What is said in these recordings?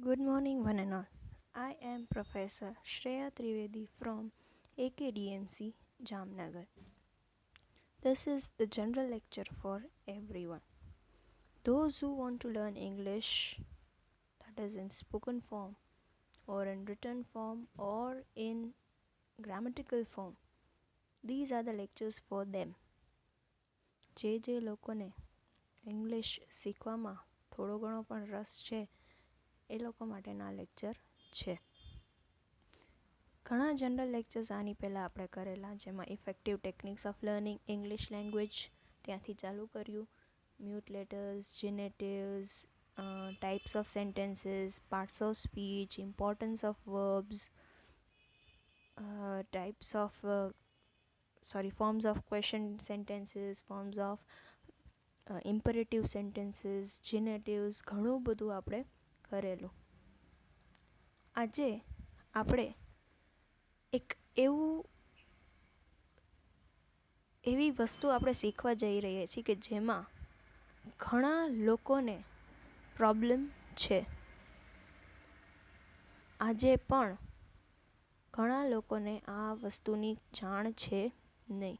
Good morning, one and all. I am Professor Shreya Trivedi from AKDMC, Jamnagar. This is the general lecture for everyone. Those who want to learn English, that is in spoken form, or in written form, or in grammatical form, these are the lectures for them. જે લોકોને English શીખવામાં થોડો ઘણો પણ રસ છે એ લોકો માટેના લેક્ચર છે. ઘણા જનરલ લેક્ચર્સ આની પહેલાં આપણે કરેલા, જેમાં effective techniques of learning English language ત્યાંથી ચાલુ કર્યું, mute letters, genitives, types of sentences, parts of speech, importance of verbs, types of forms of question sentences, forms of imperative sentences, genitives, ઘણું બધું આપણે કરેલું. આજે આપણે એક એવી વસ્તુ આપણે શીખવા જઈ રહ્યા છીએ કે જેમાં ઘણા લોકોને પ્રોબ્લેમ છે. આજે પણ ઘણા લોકોને આ વસ્તુની જાણ છે નહીં.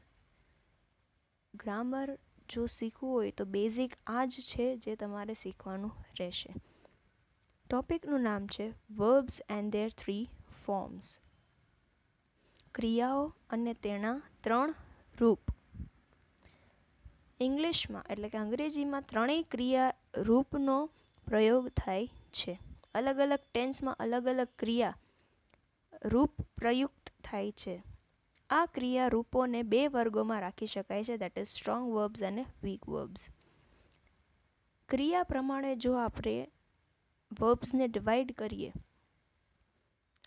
ગ્રામર જો શીખવું હોય તો બેઝિક આ જ છે જે તમારે શીખવાનું રહેશે. ટોપિકનું નામ છે વર્બ્સ એન્ડ ધેર 3 ફોર્મ્સ. ક્રિયાઓ અને તેના 3 રૂપ. ઇંગ્લિશમાં એટલે કે અંગ્રેજીમાં ત્રણેય ક્રિયા રૂપનો પ્રયોગ થાય છે. અલગ અલગ ટેન્સમાં અલગ અલગ ક્રિયા રૂપ પ્રયુક્ત થાય છે. આ ક્રિયા રૂપોને 2 વર્ગોમાં રાખી શકાય છે, દેટ ઇઝ સ્ટ્રોંગ વર્બ્સ અને વીક વર્બ્સ. ક્રિયા પ્રમાણે જો આપણે વર્બ્સને ડિવાઈડ કરીએ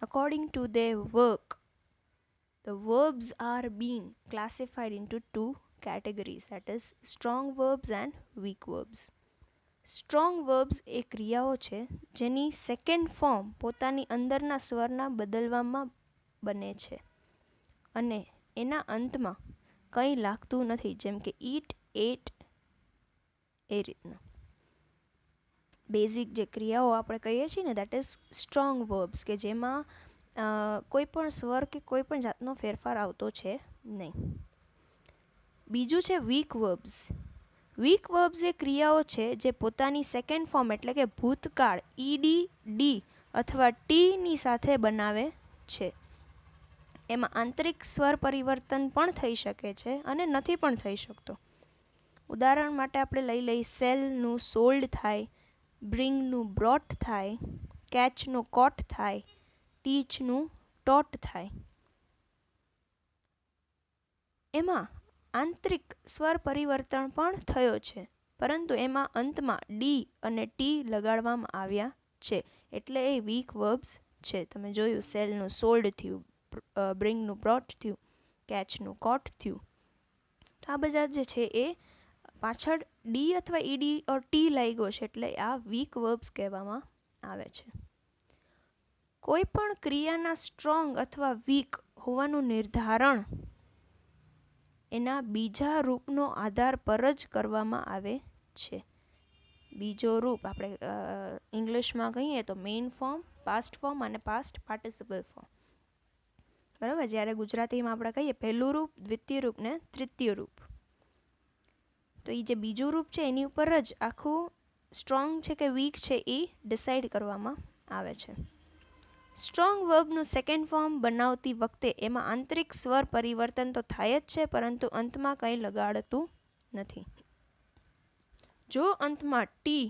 according to their work, the verbs are being classified into 2 categories, that is strong verbs and weak verbs. Strong verbs એ ક્રિયાઓ છે જેની સેકન્ડ ફોર્મ પોતાની અંદરના સ્વરના બદલવામાં બને છે અને એના અંતમાં કંઈ લાગતું નથી, જેમ કે ઈટ, એટ, એ રીતના. બેઝિક જે ક્રિયાઓ આપણે કહીએ છીએ ને દેટ ઇઝ સ્ટ્રોંગ વર્બ્સ, કે જેમાં કોઈ પણ સ્વર કે કોઈ પણ જાતનો ફેરફાર આવતો છે નહીં. બીજું છે વીક વર્બ્સ. વીક વર્બ્સ એ ક્રિયાઓ છે જે પોતાની સેકન્ડ ફોર્મ એટલે કે ભૂતકાળ ઈડી, ડી અથવા ટીની સાથે બનાવે છે. એમાં આંતરિક સ્વર પરિવર્તન પણ થઈ શકે છે અને નથી પણ થઈ શકતો. ઉદાહરણ માટે આપણે લઈ સેલનું સોલ્ડ થાય, બ્રિંગનું બ્રોટ થાય, કેચનું કોટ થાય, ટીચનું ટોટ થાય. એમાં આંતરિક સ્વર પરિવર્તન પણ થયો છે, પરંતુ એમાં અંતમાં ડી અને ટી લગાડવામાં આવ્યા છે, એટલે એ વીક વર્બ્સ છે. તમે જોયું સેલનું સોલ્ડ થયું, બ્રિંગનું બ્રોટ થયું, કેચનું કોટ થયું. આ બધા જે છે એ પાછળ ડી અથવા ઈડી ઓર ટી લાગ્યો છે, એટલે આ વીક વર્બ્સ કહેવામાં આવે છે. કોઈ પણ ક્રિયાના સ્ટ્રોંગ અથવા વીક હોવાનું નિર્ધારણ એના બીજા રૂપનો આધાર પર જ કરવામાં આવે છે. બીજો રૂપ આપણે ઇંગ્લિશમાં કહીએ તો મેઇન ફોર્મ, પાસ્ટ ફોર્મ અને પાસ્ટ પાર્ટિસિપલ ફોર્મ. બરાબર. જ્યારે ગુજરાતીમાં આપણે કહીએ પહેલું રૂપ, દ્વિતીય રૂપ ને તૃતીય રૂપ. તો એ જે બીજું રૂપ છે એની ઉપર જ આખું સ્ટ્રોંગ છે કે વીક છે એ ડિસાઇડ કરવામાં આવે છે. સ્ટ્રોંગ વર્બનું સેકન્ડ ફોર્મ બનાવતી વખતે એમાં આંતરિક સ્વર પરિવર્તન તો થાય જ છે, પરંતુ અંતમાં કંઈ લગાડતું નથી. જો અંતમાં ટી,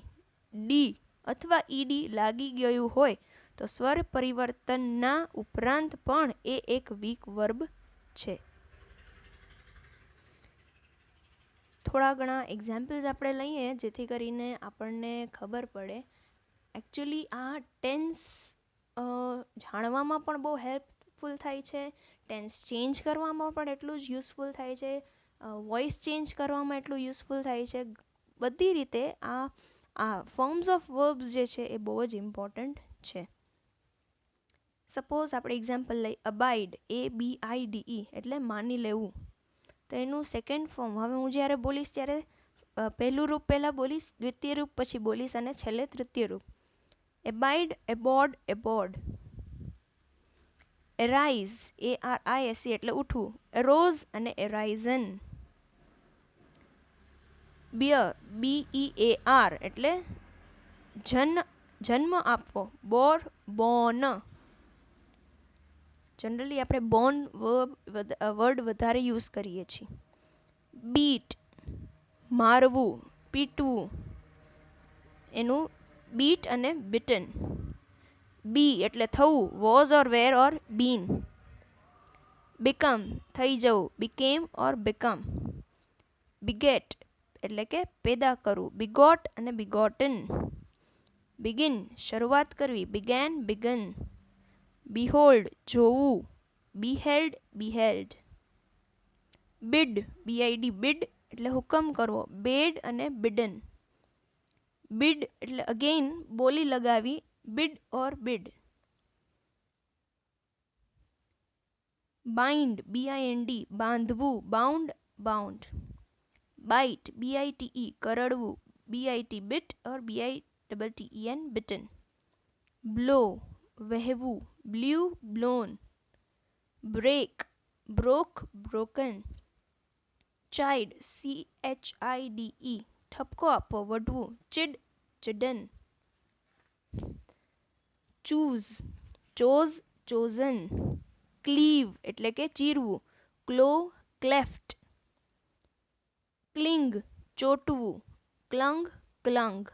ડી અથવા ઈડી લાગી ગયું હોય તો સ્વર પરિવર્તનના ઉપરાંત પણ એ એક વીક વર્બ છે. થોડા ઘણા એક્ઝામ્પલ્સ આપણે લઈએ જેથી કરીને આપણને ખબર પડે. એકચ્યુઅલી આ ટેન્સ જાણવામાં પણ બહુ હેલ્પફુલ થાય છે, ટેન્સ ચેન્જ કરવામાં પણ એટલું જ યુઝફુલ થાય છે, વોઇસ ચેન્જ કરવામાં એટલું યુઝફુલ થાય છે. બધી રીતે આ ફોર્મ્સ ઓફ વર્બ્સ જે છે એ બહુ જ ઇમ્પોર્ટન્ટ છે. સપોઝ આપણે એક્ઝામ્પલ લઈ અબાઇડ, ABIDE એટલે માની લેવું. તો એનું સેકન્ડ ફોર્મ, હવે હું જ્યારે બોલીશ ત્યારે પહેલું રૂપ પહેલાં બોલીશ, દ્વિતીય રૂપ પછી બોલીશ અને છેલ્લે તૃતીય રૂપ. abide, abode, abode. arise, ARISE એટલે ઉઠવું, arose અને arisen. bear, BEAR એટલે જન્મ આપવો, બોર, born. જનરલી આપણે બોર્ન વર્ડ વધારે યુઝ કરીએ છીએ. બીટ, મારવું, પીટવું, એનું બીટ અને બીટન. બી એટલે થવું, was or wear or bin. Become થઈ જવું, બીકેમ ઓર બીકમ. બિગેટ એટલે કે પેદા કરવું, બિગોટ અને બિગોટન. બિગિન શરૂઆત કરવી, બિગેન, બિગન. behold જોવું, beheld, beheld. bid, BID bid એટલે હુકમ કરવો, bid અને bidden. bid એટલે અગેઇન બોલી લગાવી, bid or bid. bind, BIND બાંધવું, bound, bound. bite, BITE કરડવું, BIT bit or BITTEN bitten. blow વહેવું, blew, blown. break, broke, broken. chide, CHIDE ઠપકો આપવો, વઢવું, chid, chidden. choose, chose, chosen. cleave એટલે કે ચીરવું, claw, cleft. cling ચોટવું, clung, clung.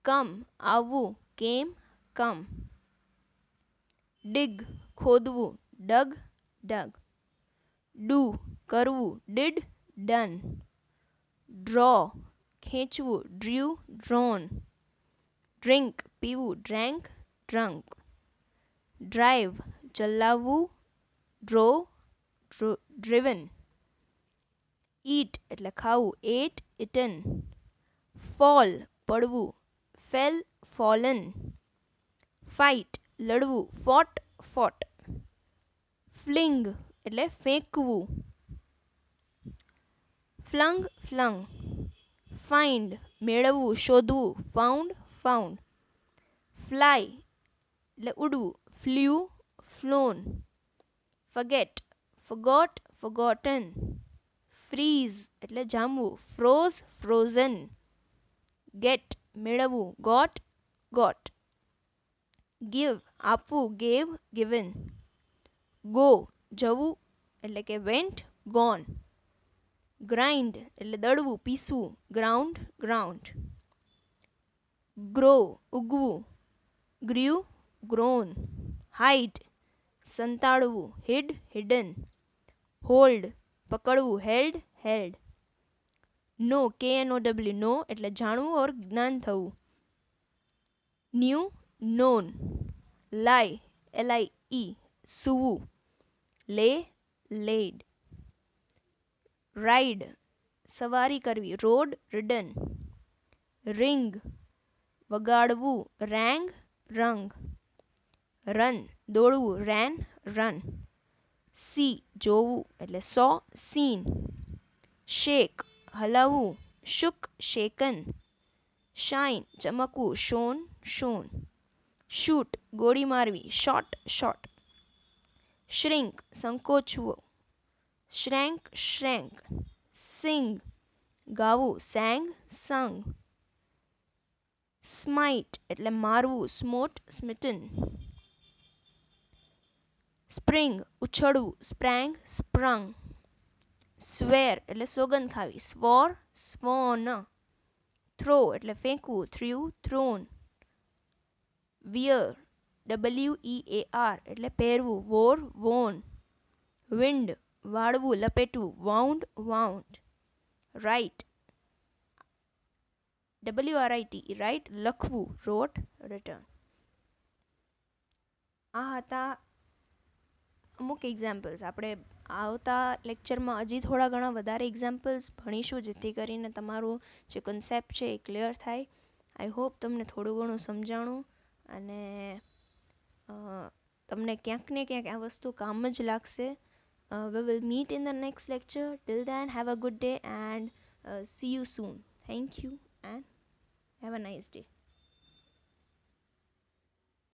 come આવવું, came, come. dig ખોદવું, dug, dug. do કરવું, did, done. draw ખેંચવું, drew, drawn. drink પીવું, drank, drunk. drive ચલાવવું, drove, driven. eat એટલે ખાવું, ate, eaten. fall પડવું, fell, fallen. fight લડવું, fought, fought. fling એટલે ફેંકવું, flung, flung. find મેળવવું, શોધવું, found, found. fly એટલે ઉડવું, flew, flown. forget forgot, forgotten. freeze એટલે જામવું, froze, frozen. get મેળવવું, got, got. give આપવું, gave, given. go જવું એટલે કે went, gone. grind એટલે દળવું, પીસવું, ground, ground. grow ઉગવું, grew, grown. hide સંતાડવું, hid, hidden. hold પકડવું, held, held. know, KNOW know એટલે જાણવું ઓર જ્ઞાન થવું. new, known. lie, LIE સૂવું, lay, laid. ride સવારી કરવી, rode, ridden. ring વગાડવું, rang, rung. run દોડવું, ran, run. see જોવું એટલે saw, seen. shake હલાવવું, shook, shaken. shine ચમકવું, shone, shone. shoot ગોળી મારવી, shot, shot. shrink સંકોચવું, shrank, shrank. sing ગાવું, sang, sung. smite એટલે મારવું, smote, smitten. spring ઉછળવું, sprang, sprung. swear એટલે સોગંદ ખાવી, swore, sworn. throw એટલે ફેંકવું, threw, thrown. wear WEAR એટલે પહેરવું, wore, worn. wind વાળવું, લપેટવું, wound, wound. write WRITE write લખવું, wrote, written. આ હતા અમુક એક્ઝામ્પલ્સ. આપણે આવતા લેક્ચરમાં હજી થોડા ઘણા વધારે એક્ઝામ્પલ્સ ભણીશું, જેથી કરીને તમારું જે કન્સેપ્ટ છે એ ક્લિયર થાય. આઈ હોપ તમને થોડું ઘણું સમજાણું અને તમને ક્યાંક ને ક્યાંક આ વસ્તુ કામ જ લાગશે. We will meet in the next lecture. Till then, have a good day and see you soon. Thank you and have a nice day.